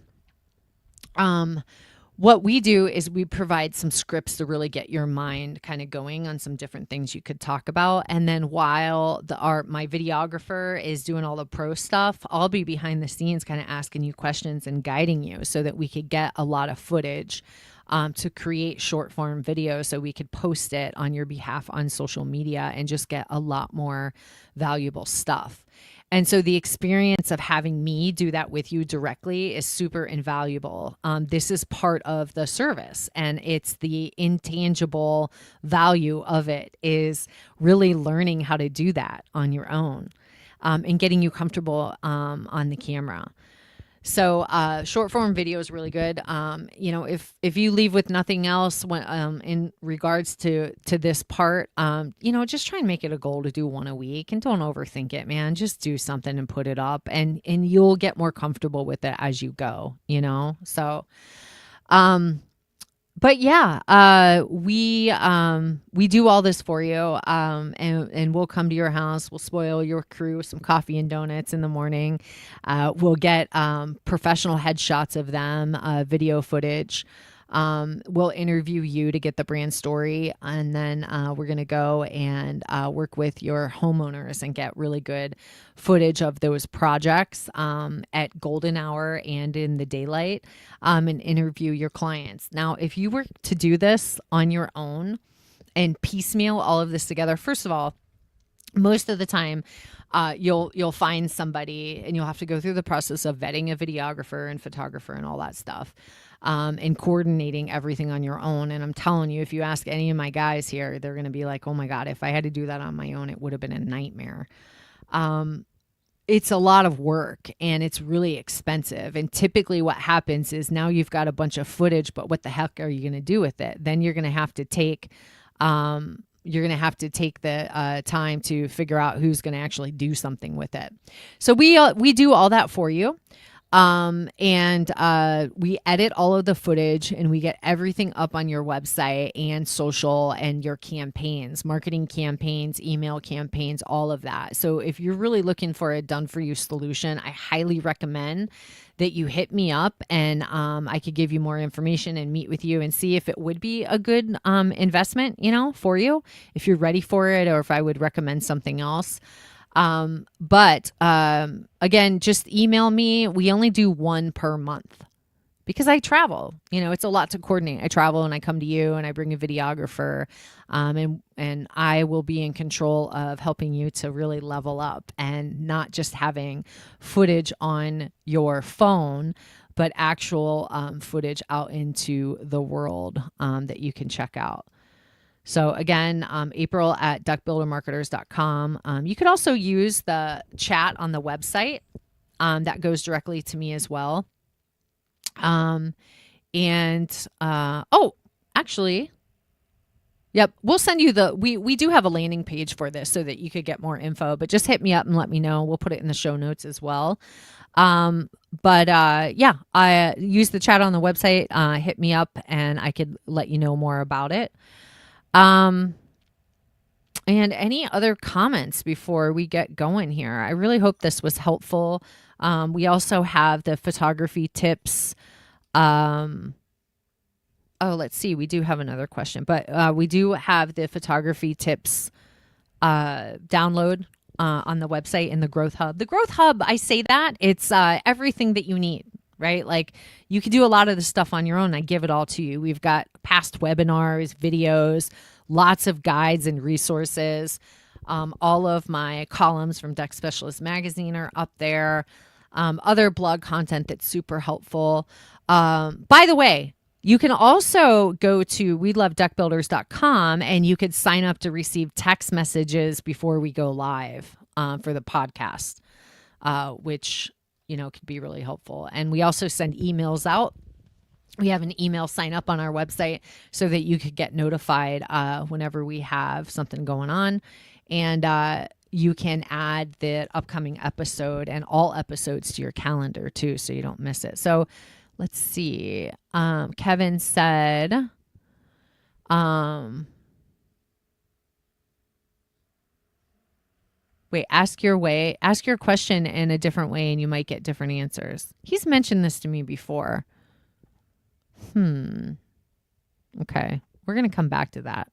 what we do is we provide some scripts to really get your mind kind of going on some different things you could talk about. And then while my videographer is doing all the pro stuff, I'll be behind the scenes kind of asking you questions and guiding you so that we could get a lot of footage to create short form videos so we could post it on your behalf on social media and just get a lot more valuable stuff. And so the experience of having me do that with you directly is super invaluable. This is part of the service, and it's the intangible value of it is really learning how to do that on your own and getting you comfortable on the camera. So short form video is really good. If you leave with nothing else when, in regards to this part, just try and make it a goal to do one a week and don't overthink it, man. Just do something and put it up and you'll get more comfortable with it as you go, So, but yeah, we do all this for you, and we'll come to your house. We'll spoil your crew with some coffee and donuts in the morning. We'll get professional headshots of them, video footage. We'll interview you to get the brand story, and then we're going to go and work with your homeowners and get really good footage of those projects at golden hour and in the daylight, and interview your clients. Now, if you were to do this on your own and piecemeal all of this together, first of all, most of the time, you'll find somebody and you'll have to go through the process of vetting a videographer and photographer and all that stuff. And coordinating everything on your own. And I'm telling you, if you ask any of my guys here, they're going to be like, oh my God, if I had to do that on my own, it would have been a nightmare. It's a lot of work and it's really expensive. And typically what happens is now you've got a bunch of footage, but what the heck are you going to do with it? Then you're going to have to take, the time to figure out who's going to actually do something with it. So we do all that for you. And we edit all of the footage and we get everything up on your website and social and your campaigns, marketing campaigns, email campaigns, all of that. So if you're really looking for a done for you solution, I highly recommend that you hit me up, and I could give you more information and meet with you and see if it would be a good investment, for you, if you're ready for it, or if I would recommend something else. But again, just email me. We only do one per month because I travel. It's a lot to coordinate. I travel and I come to you and I bring a videographer, and I will be in control of helping you to really level up and not just having footage on your phone, but actual footage out into the world that you can check out. So again, April at duckbuildermarketers.com. You could also use the chat on the website. That goes directly to me as well. Actually, yep, we'll send you we do have a landing page for this so that you could get more info, but just hit me up and let me know. We'll put it in the show notes as well. I use the chat on the website. Hit me up and I could let you know more about it. And any other comments before we get going here? I really hope this was helpful. We also have the photography tips. Let's see. We do have another question, but we do have the photography tips download on the website in the Growth Hub. The Growth Hub, I say that, it's everything that you need. Right? Like you can do a lot of the stuff on your own. I give it all to you. We've got past webinars, videos, lots of guides and resources. All of my columns from Duck Specialist Magazine are up there. Other blog content that's super helpful. By the way, you can also go to weloveduckbuilders.com and you could sign up to receive text messages before we go live for the podcast, which could be really helpful. And we also send emails out. We have an email sign up on our website so that you could get notified whenever we have something going on. And you can add the upcoming episode and all episodes to your calendar too, so you don't miss it. So let's see. Kevin said, wait, ask your question in a different way and you might get different answers. He's mentioned this to me before. Okay. We're going to come back to that.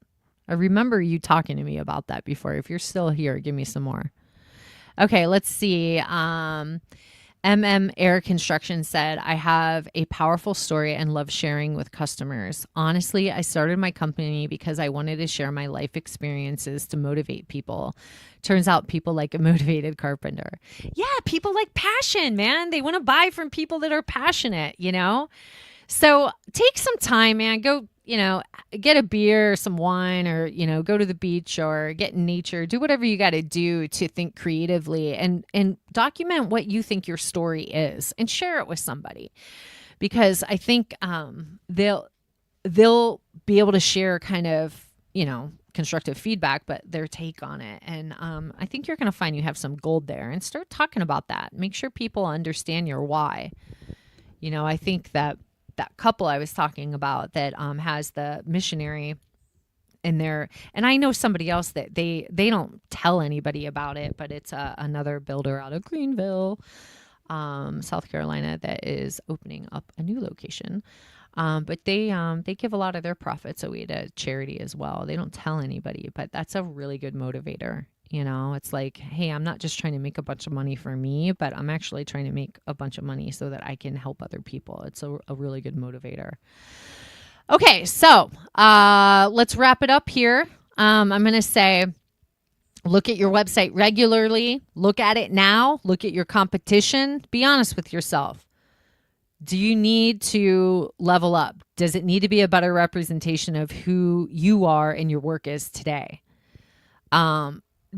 I remember you talking to me about that before. If you're still here, give me some more. Okay, let's see. Air Construction said, I have a powerful story and love sharing with customers. Honestly, I started my company because I wanted to share my life experiences to motivate people. Turns out people like a motivated carpenter. Yeah, people like passion, man. They want to buy from people that are passionate, So take some time, man. Go, get a beer or some wine, or, go to the beach or get in nature. Do whatever you got to do to think creatively and document what you think your story is and share it with somebody, because I think they'll be able to share kind of, constructive feedback, but their take on it. And I think you're going to find you have some gold there, and start talking about that. Make sure people understand your why. I think that couple I was talking about that has the missionary in there, and I know somebody else that they don't tell anybody about it, but it's another builder out of Greenville, South Carolina, that is opening up a new location. But they give a lot of their profits away to charity as well. They don't tell anybody, but that's a really good motivator. It's like, hey, I'm not just trying to make a bunch of money for me, but I'm actually trying to make a bunch of money so that I can help other people. It's a really good motivator. Okay, so let's wrap it up here. I'm going to say, look at your website regularly. Look at it now. Look at your competition. Be honest with yourself. Do you need to level up? Does it need to be a better representation of who you are and your work is today?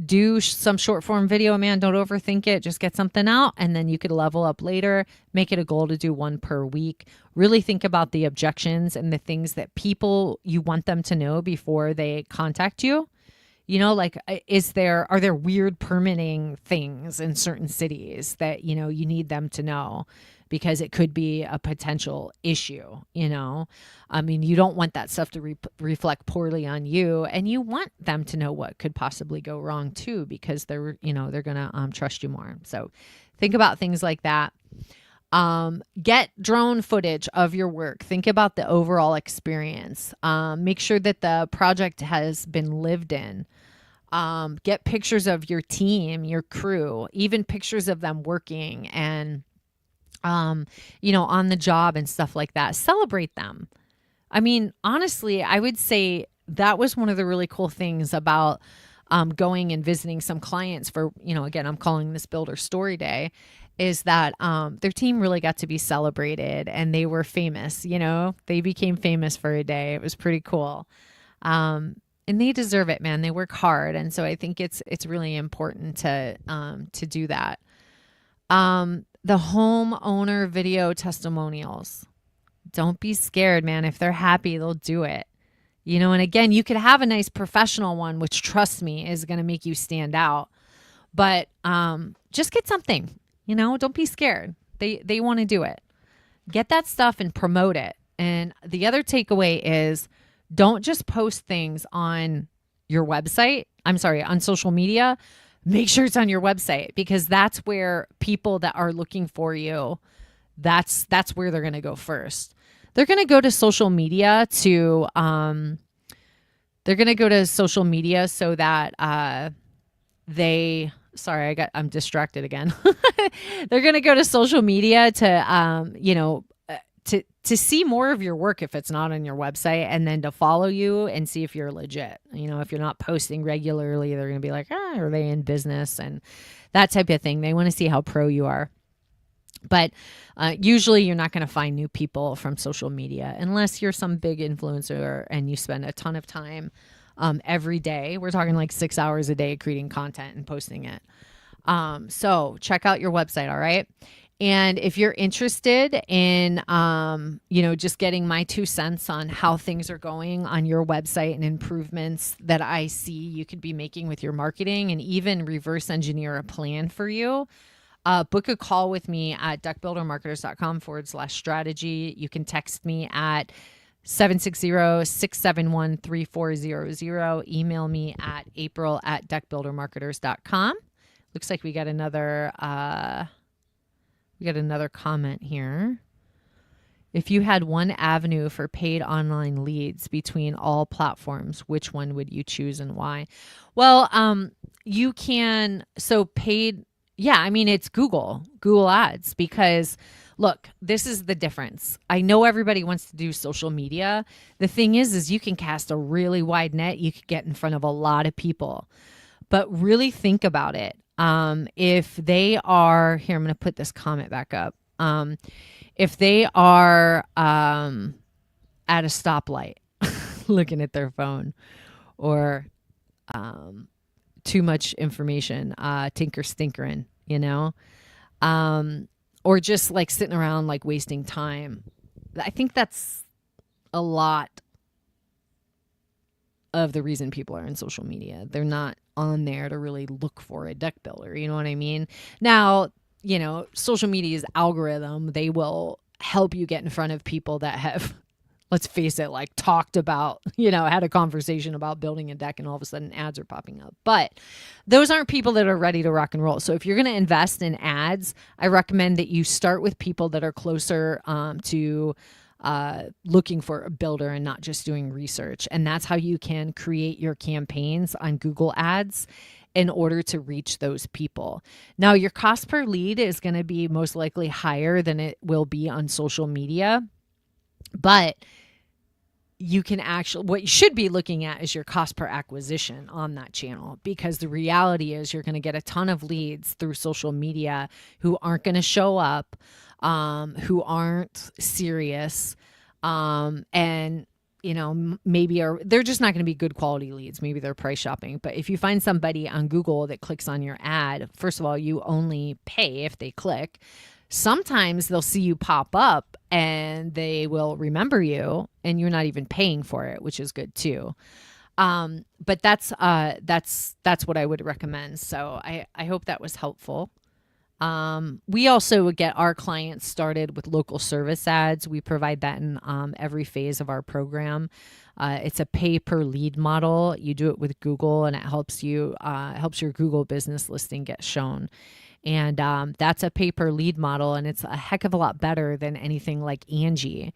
Do some short form video, man. Don't overthink it. Just get something out, and then you could level up later. Make it a goal to do one per week. Really think about the objections and the things that you want them to know before they contact you. Like, are there weird permitting things in certain cities that, you need them to know because it could be a potential issue. I mean, you don't want that stuff to reflect poorly on you, and you want them to know what could possibly go wrong too, because they're going to trust you more. So think about things like that. Get drone footage of your work. Think about the overall experience. Make sure that the project has been lived in. Get pictures of your team, your crew, even pictures of them working and, on the job and stuff like that. Celebrate them. I mean, honestly, I would say that was one of the really cool things about going and visiting some clients for, again, I'm calling this Builder Story Day, is that their team really got to be celebrated and they were famous. They became famous for a day. It was pretty cool. And they deserve it, man. They work hard. And so I think it's really important to do that. The homeowner video testimonials. Don't be scared, man. If they're happy, they'll do it. And again, you could have a nice professional one, which, trust me, is going to make you stand out. But just get something, don't be scared. They want to do it. Get that stuff and promote it. And the other takeaway is, don't just post things on your website. On social media. Make sure it's on your website, because that's where people that are looking for you, that's where they're going to go first. They're going to go to social media so that I'm distracted again. They're going to go to social media to to see more of your work if it's not on your website, and then to follow you and see if you're legit. If you're not posting regularly, they're going to be like, are they in business, and that type of thing. They want to see how pro you are. But usually you're not going to find new people from social media unless you're some big influencer and you spend a ton of time every day. We're talking like 6 hours a day creating content and posting it. So check out your website. All right. And if you're interested in, just getting my 2 cents on how things are going on your website and improvements that I see you could be making with your marketing, and even reverse engineer a plan for you, book a call with me at deckbuildermarketers.com/strategy. You can text me at 760-671-3400. Email me at april@deckbuildermarketers.com. Looks like we got another comment here. If you had one avenue for paid online leads between all platforms, which one would you choose and why? Well, you can, paid, it's Google ads, because look, this is the difference. I know everybody wants to do social media. The thing is you can cast a really wide net. You could get in front of a lot of people, but really think about it. If they are here, I'm going to put this comment back up. If they are at a stoplight looking at their phone, or too much information, tinker stinkering, or just like sitting around like wasting time, I think that's a lot of the reason people are in social media. They're not on there to really look for a deck builder. You know what I mean? Now, social media's algorithm, they will help you get in front of people that have, let's face it, like talked about, had a conversation about building a deck, and all of a sudden ads are popping up. But those aren't people that are ready to rock and roll. So if you're going to invest in ads, I recommend that you start with people that are closer to looking for a builder and not just doing research. And that's how you can create your campaigns on Google Ads in order to reach those people. Now, your cost per lead is going to be most likely higher than it will be on social media, but you can what you should be looking at is your cost per acquisition on that channel, because the reality is you're going to get a ton of leads through social media who aren't going to show up, who aren't serious, and maybe they're just not going to be good quality leads. Maybe they're price shopping. But if you find somebody on Google that clicks on your ad, first of all, you only pay if they click. Sometimes they'll see you pop up and they will remember you, and you're not even paying for it, which is good too. But that's what I would recommend. So I hope that was helpful. We also would get our clients started with local service ads. We provide that in every phase of our program. It's a pay per lead model. You do it with Google, and it helps you helps your Google business listing get shown. And that's a pay per lead model, and it's a heck of a lot better than anything like Angie.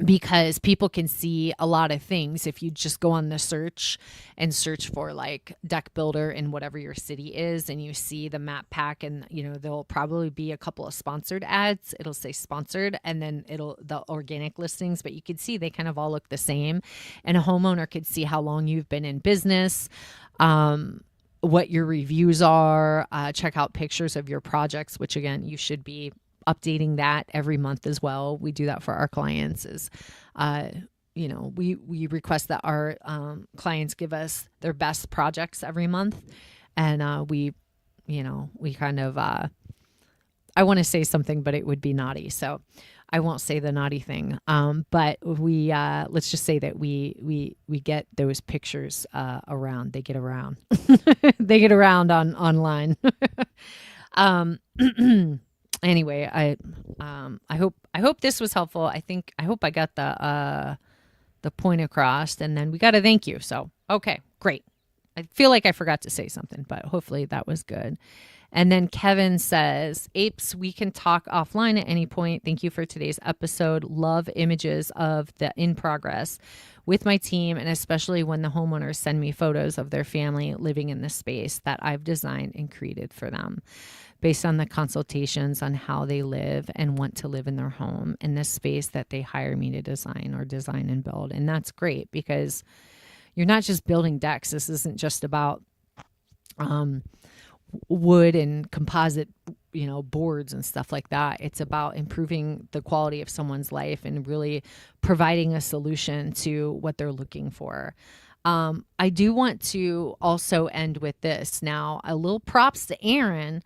Because people can see a lot of things if you just go on the search and search for like deck builder in whatever your city is, and you see the map pack, and there'll probably be a couple of sponsored ads. It'll say sponsored, and then the organic listings, but you can see they kind of all look the same, and a homeowner could see how long you've been in business, what your reviews are, check out pictures of your projects, which again, you should be updating that every month as well. We do that for our clients. We request that our clients give us their best projects every month, and we kind of I want to say something, but it would be naughty, so I won't say the naughty thing. But we let's just say that we get those pictures around. They get around. They get around online. Anyway, I hope this was helpful. I hope I got the point across, and then we got a thank you. So, okay, great. I feel like I forgot to say something, but hopefully that was good. And then Kevin says, Apes, we can talk offline at any point. Thank you for today's episode. Love images of the in progress with my team, and especially when the homeowners send me photos of their family living in the space that I've designed and created for them, based on the consultations on how they live and want to live in their home in this space that they hire me to design and build. And that's great, because you're not just building decks. This isn't just about wood and composite, boards and stuff like that. It's about improving the quality of someone's life and really providing a solution to what they're looking for. I do want to also end with this. Now, a little props to Aaron.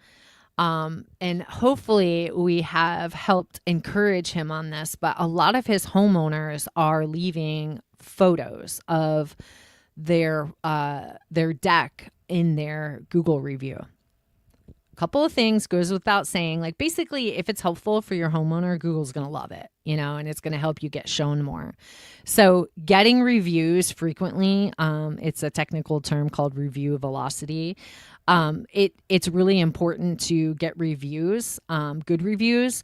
And hopefully we have helped encourage him on this, but a lot of his homeowners are leaving photos of their deck in their Google review. A couple of things goes without saying, like basically if it's helpful for your homeowner, Google's going to love it, and it's going to help you get shown more. So getting reviews frequently, it's a technical term called review velocity. It's really important to get reviews, good reviews,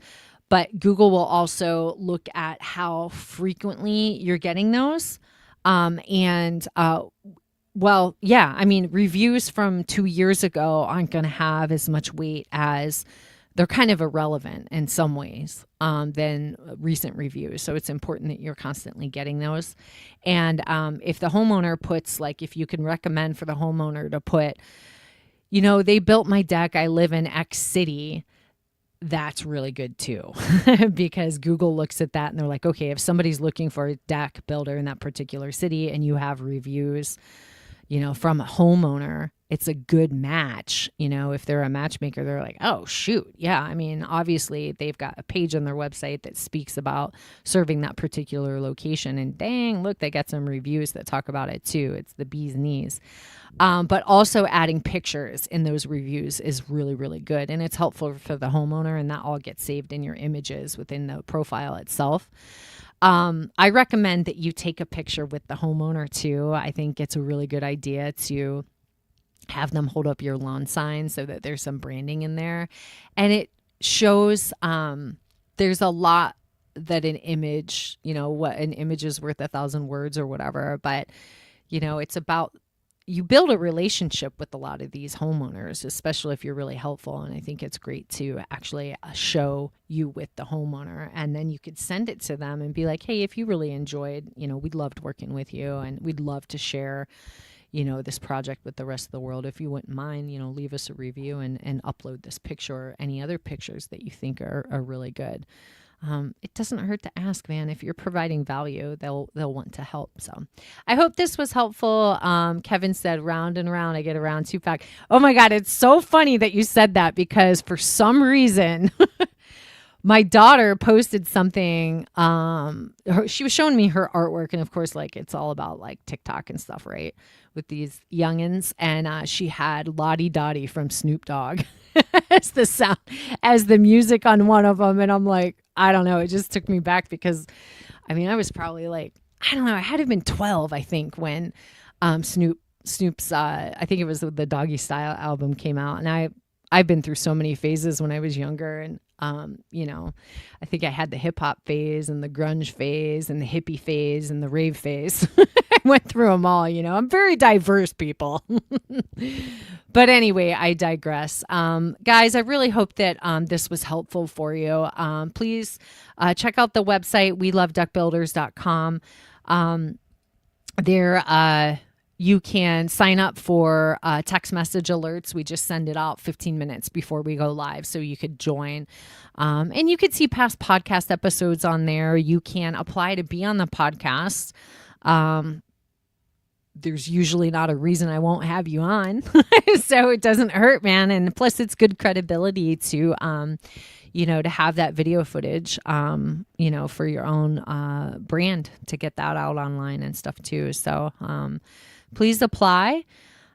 but Google will also look at how frequently you're getting those. Reviews from 2 years ago aren't going to have as much weight, as they're kind of irrelevant in some ways than recent reviews. So it's important that you're constantly getting those. And if the homeowner puts, like, if you can recommend for the homeowner to put, they built my deck, I live in X city, that's really good too, because Google looks at that and they're like, okay, if somebody's looking for a deck builder in that particular city and you have reviews, from a homeowner, it's a good match. If they're a matchmaker, they're like, oh, shoot. Yeah. I mean, obviously they've got a page on their website that speaks about serving that particular location, and dang, look, they got some reviews that talk about it too. It's the bee's knees. But also adding pictures in those reviews is really, really good. And it's helpful for the homeowner, and that all gets saved in your images within the profile itself. I recommend that you take a picture with the homeowner too. I think it's a really good idea to have them hold up your lawn sign so that there's some branding in there. And it shows there's a lot that an image, what an image is worth 1,000 words or whatever. But, it's about, you build a relationship with a lot of these homeowners, especially if you're really helpful. And I think it's great to actually show you with the homeowner, and then you could send it to them and be like, hey, if you really enjoyed, we loved working with you, and we'd love to share, this project with the rest of the world. If you wouldn't mind, leave us a review and upload this picture or any other pictures that you think are really good. It doesn't hurt to ask, man. If you're providing value, they'll want to help. So I hope this was helpful. Kevin said, round and round, I get around 2-pack. Oh my God. It's so funny that you said that, because for some reason, my daughter posted something. She was showing me her artwork, and of course, like it's all about like TikTok and stuff, right? With these youngins, and she had Lottie Dottie from Snoop Dogg as the sound, as the music on one of them, and I'm like, I don't know, it just took me back because, I mean, I was probably like, I don't know, I had to have been 12, I think, when Snoop's I think it was the Doggy Style album came out, and I've been through so many phases when I was younger, and I think I had the hip hop phase and the grunge phase and the hippie phase and the rave phase. I went through them all. I'm very diverse, people. But anyway, I digress. Guys, I really hope that this was helpful for you. Please check out the website, welovedeckbuilders.com. There, you can sign up for text message alerts. We just send it out 15 minutes before we go live, so you could join. And you could see past podcast episodes on there. You can apply to be on the podcast. There's usually not a reason I won't have you on. So it doesn't hurt, man. And plus it's good credibility to, to have that video footage, for your own brand, to get that out online and stuff too. So please apply.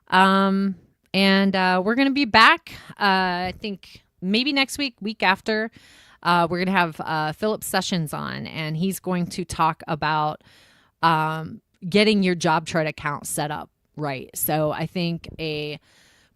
And we're going to be back, I think maybe next week after. We're going to have Philip Sessions on, and he's going to talk about getting your JobTread account set up right. So I think a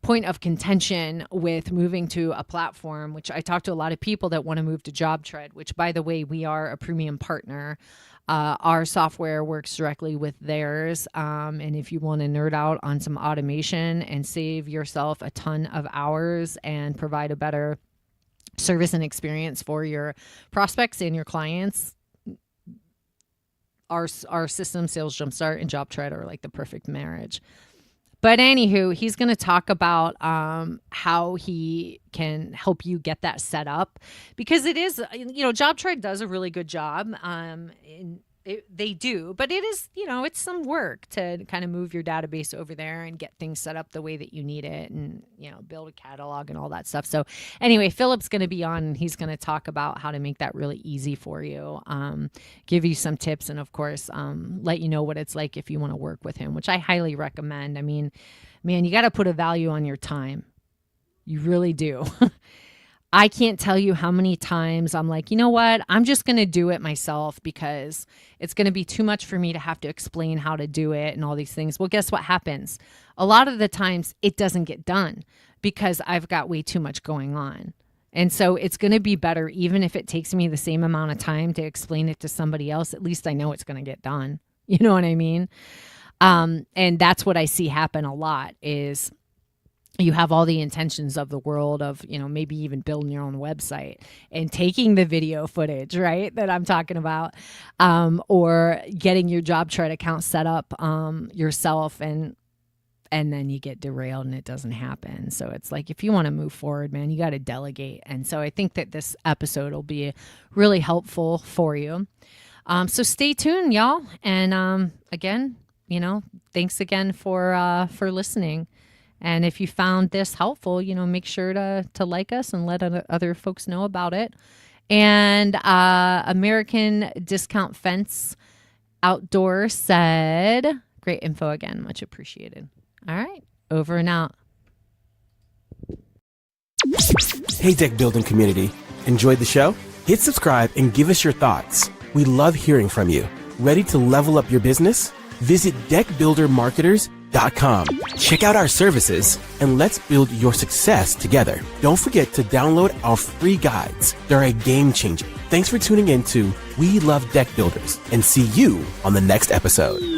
point of contention with moving to a platform, which I talk to a lot of people that want to move to JobTread, which, by the way, we are a premium partner. Our software works directly with theirs. And if you want to nerd out on some automation and save yourself a ton of hours and provide a better service and experience for your prospects and your clients, our system, Sales Jumpstart and JobTread, are like the perfect marriage. But anywho, he's going to talk about how he can help you get that set up, because it is, JobTread does a really good job. They do, but it is, it's some work to kind of move your database over there and get things set up the way that you need it, and, build a catalog and all that stuff. So anyway, Philip's going to be on, and he's going to talk about how to make that really easy for you, give you some tips, and of course, let you know what it's like if you want to work with him, which I highly recommend. I mean, man, you got to put a value on your time. You really do. I can't tell you how many times I'm like, you know what? I'm just going to do it myself because it's going to be too much for me to have to explain how to do it and all these things. Well, guess what happens? A lot of the times it doesn't get done because I've got way too much going on. And so it's going to be better, even if it takes me the same amount of time to explain it to somebody else. At least I know it's going to get done. You know what I mean? And that's what I see happen a lot is you have all the intentions of the world of, maybe even building your own website and taking the video footage, right, that I'm talking about, or getting your JobTread account set up yourself, and then you get derailed and it doesn't happen. So it's like, if you want to move forward, man, you got to delegate. And so I think that this episode will be really helpful for you. So stay tuned, y'all. And again, thanks again for listening. And if you found this helpful, make sure to like us and let other folks know about it. And American Discount Fence Outdoor said, great info again, much appreciated. All right, over and out. Hey, deck building community. Enjoyed the show? Hit subscribe and give us your thoughts. We love hearing from you. Ready to level up your business? Visit deckbuildermarketers.com. Check out our services and let's build your success together. Don't forget to download our free guides. They're a game changer. Thanks for tuning in to We Love Deck Builders, and see you on the next episode.